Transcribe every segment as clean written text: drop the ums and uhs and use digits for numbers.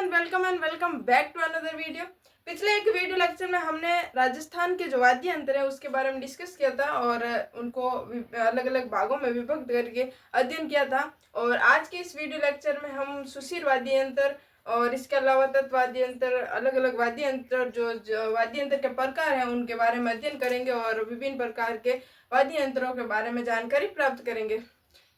Everyone, welcome and welcome back to another video. पिछले एक video lecture में हमने राजस्थान के जो वाद्य यंत्र है उसके बारे में डिस्कस किया था और उनको अलग अलग भागों में विभक्त करके अध्ययन किया था। और आज के इस वीडियो लेक्चर में हम सुशीर वाद्य यंत्र और इसके अलावा तत्व वाद्य यंत्र, अलग अलग वाद्य यंत्र जो वाद्य यंत्र के प्रकार हैं उनके बारे में अध्ययन करेंगे और विभिन्न प्रकार के वाद्य यंत्रों के बारे में जानकारी प्राप्त करेंगे।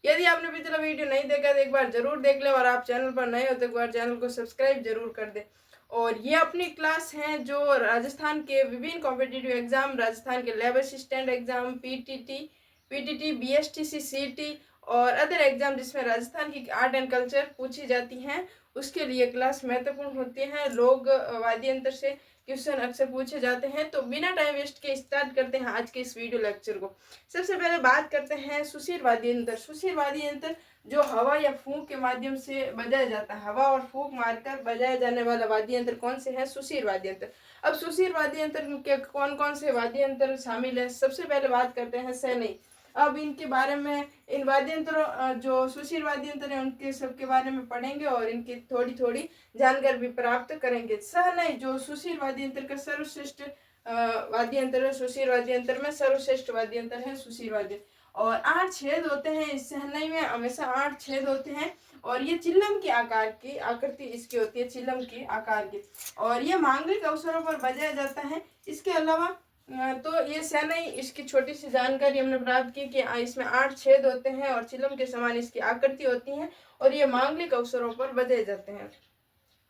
यदि आपने पिछला वीडियो नहीं देखा तो एक बार जरूर देख ले और आप चैनल पर नए हो तो एक बार चैनल को सब्सक्राइब जरूर कर दे। और ये अपनी क्लास है जो राजस्थान के विभिन्न कॉम्पिटिटिव एग्जाम, राजस्थान के labour assistant exam, PTT, BSTC, सीटी और अदर एग्जाम जिसमें राजस्थान की आर्ट एंड कल्चर पूछी जाती हैं उसके लिए क्लास महत्वपूर्ण होती है। लोग वाद्य यंत्र से क्वेश्चन अक्सर पूछे जाते हैं। तो बिना टाइम वेस्ट के स्टार्ट करते हैं आज के इस वीडियो लेक्चर को। सबसे पहले बात करते हैं सुशीर वाद्य यंत्र। सुशीर वाद्य यंत्र जो हवा या फूंक के माध्यम से बजाया जाता है, हवा और फूंक मारकर बजाया जाने वाला वाद्य यंत्र कौन से है? सुशीर वाद्य यंत्र। अब सुशीर वाद्य यंत्र के कौन कौन से वाद्य यंत्र शामिल है? सबसे पहले बात करते हैं शहनाई। अब इनके बारे में, इन वाद्य यंत्रों जो सुशीर वाद्य यंत्र है उनके सबके बारे में पढ़ेंगे और इनकी थोड़ी थोड़ी जानकारी भी प्राप्त करेंगे। शहनाई जो सुशीर वाद्य यंत्र का सर्वश्रेष्ठ वाद्य यंत्र है। सुशीर वाद्य यंत्र में सर्वश्रेष्ठ वाद्य यंत्र है सुशीर वाद्य। और 8 छेद होते हैं इस शहनाई में, हमेशा 8 छेद होते हैं और ये चिल्लम के आकार की आकृति इसकी होती है, चिल्लम के आकार की। और ये मांगलिक अवसरों पर बजाया जाता है। इसके अलावा तो ये शहनाई, इसकी छोटी सी जानकारी हमने प्राप्त की कि इसमें 8 छेद होते हैं और चिल्लम के समान इसकी आकृति होती है और ये मांगलिक अवसरों पर बजाए जाते हैं।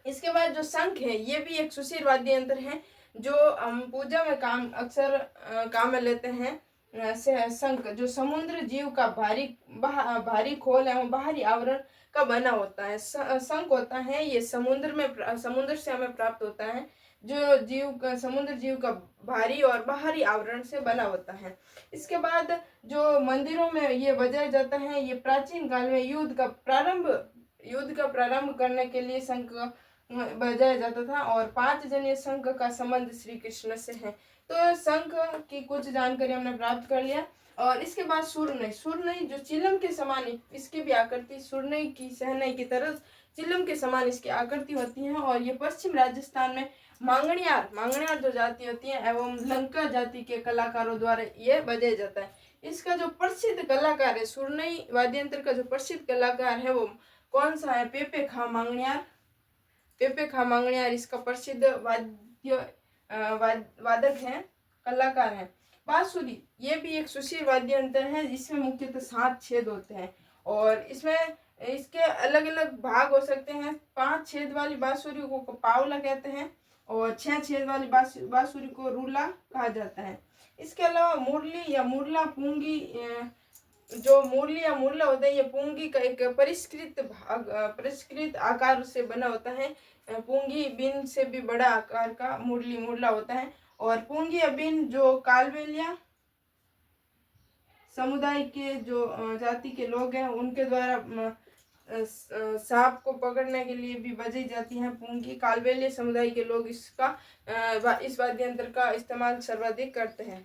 इसके बाद जो शंख है ये भी एक सुशीर वाद्य यंत्र है जो हम पूजा में काम में लेते हैं। शंख जो समुद्र जीव का भारी खोल है, वो बाहरी आवरण का बना होता है। शंख होता है ये समुद्र से हमें प्राप्त होता है, जो समुद्र जीव का भारी और बाहरी आवरण से बना होता है। इसके बाद जो मंदिरों में ये बजाया जाता है, ये प्राचीन काल में युद्ध का प्रारंभ करने के लिए शंख बजाया जाता था और 5 जनीय शंख का संबंध श्री कृष्ण से है। तो शंख की कुछ जानकारी हमने प्राप्त कर लिया। और इसके बाद सुरनई जो चिल्लम के समान, इसकी भी आकृति सुरनई की, शहनाई की तरह चिल्लम के समान इसकी आकृति होती है। और ये पश्चिम राजस्थान में मांगणियार जो जाति होती है एवं लंका जाति के कलाकारों द्वारा ये बजाया जाता है। इसका जो प्रसिद्ध कलाकार है, सुरनई वाद्य यंत्र का जो प्रसिद्ध कलाकार है वो कौन सा है? पेपे खा मांगणियार इसका प्रसिद्ध वादक है, कलाकार है। बांसुरी ये भी एक सुशीर वाद्य यंत्र है जिसमें मुख्यतः 7 छेद होते हैं और इसमें इसके अलग अलग भाग हो सकते हैं। 5 छेद वाली बांसुरी को पावला कहते हैं और 6 छेद वाली बांसुरी को रूला कहा जाता है। इसके अलावा मुरली या मुरला पुंगी, जो मुरली या मुरला होता है ये पुंगी का एक परिष्कृत आकार से बना होता है। पुंगी बिन से भी बड़ा आकार का मुरला होता है। और पुंगी या बिन जो कालबेलिया समुदाय के जो जाति के लोग हैं उनके द्वारा सांप को पकड़ने के लिए भी बजाई जाती है पुंगी। कालबेलिया समुदाय के लोग इस वाद्य यंत्र का इस्तेमाल सर्वाधिक करते हैं।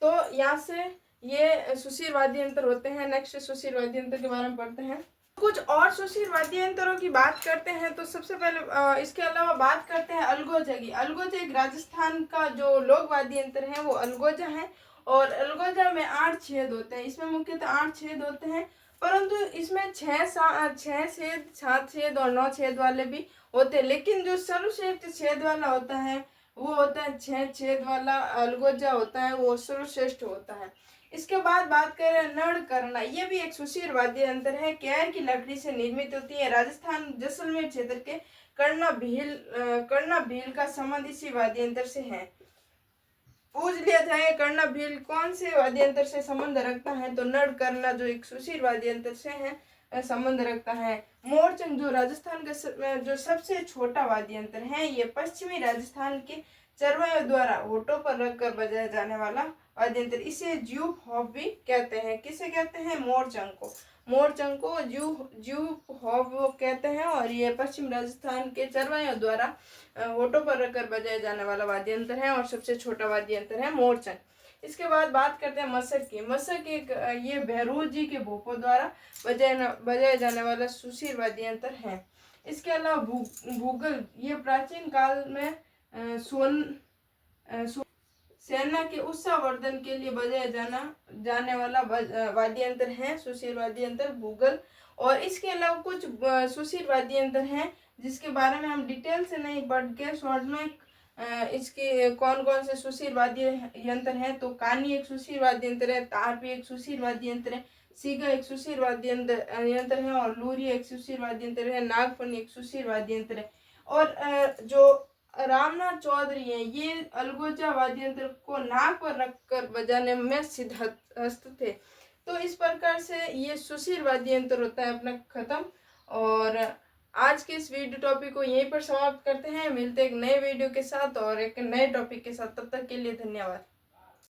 तो यहाँ से ये सुशीर वाद्य यंत्र होते हैं। नेक्स्ट सुशीर वाद्य यंत्र के बारे में पढ़ते हैं। कुछ और सुशीर वाद्य यंत्रों की बात करते हैं तो सबसे पहले इसके अलावा बात करते हैं अलगोजा की। अलगोजा एक राजस्थान का जो लोक वाद्य यंत्र है वो अलगोजा है और अलगोजा में 8 छेद होते हैं। इसमें मुख्यतः 8 छेद होते हैं, परंतु इसमें 6 छेद, 7 छेद और 9 छेद वाले भी होते हैं। लेकिन जो सर्वश्रेष्ठ छेद वाला होता है वो होता है 6 छेद वाला अलगोजा होता है, वो सर्वश्रेष्ठ होता है। इसके बाद बात करें नड़ करना, ये भी एक सुशीर वाद्य यंत्र है। केयर की लकड़ी से निर्मित होती है। राजस्थान जैसलमेर क्षेत्र के कर्णा भील का संबंध इसी वाद्य यंत्र से है। पूछ लिया जाए कर्णा भील कौन से वाद्य यंत्र से संबंध रखता है तो नड़ करना जो एक सुशीर वाद्य यंत्र से है संबंध रखता है। मोरचंग जो राजस्थान का जो सबसे छोटा वाद्य यंत्र है, ये पश्चिमी राजस्थान के चरवायों द्वारा होठों पर रखकर बजाया जाने वाला वाद्य यंत्र। इसे ज्यूप हॉप भी कहते हैं। किसे कहते हैं? मोरचंग को ज्यूप हॉप कहते हैं और ये पश्चिम राजस्थान के चरवायों द्वारा होठों पर रखकर बजाया जाने वाला वाद्य यंत्र है और सबसे छोटा वाद्य यंत्र है मोरचंग। इसके बाद बात करते हैं मशक की। मशक एक ये बहरोज जी के भोपों द्वारा बजाए जाने वाला सुशील वाद्य यंत्र है। इसके अलावा भूगल ये प्राचीन काल में सेना के उत्साहवर्धन के लिए बजाया जाने वाला वाद्य यंत्र है सुशील वाद्य यंत्र भूगल। और इसके अलावा कुछ सुशील वाद्य यंत्र हैं जिसके बारे में हम डिटेल से नहीं पढ़ के शॉर्ट में इसके कौन कौन से सुशील वाद्य यंत्र हैं। तो कानी एक सुशील वाद्य यंत्र है, तारपी एक सुशील वाद्य यंत्र है, सीगा एक सुशील वाद्य यंत्र है, और लूरी एक सुशील वाद्य यंत्र है, नागफनी एक सुशील वाद्य यंत्र है। और जो रामनाथ चौधरी हैं ये अलगोजा वाद्य यंत्र को नाक पर रखकर बजाने में सिद्धहस्त थे। तो इस प्रकार से ये सुशील वाद्य यंत्र होता है अपना खत्म। और आज के इस वीडियो टॉपिक को यहीं पर समाप्त करते हैं। मिलते हैं एक नए वीडियो के साथ और एक नए टॉपिक के साथ। तब तक के लिए धन्यवाद।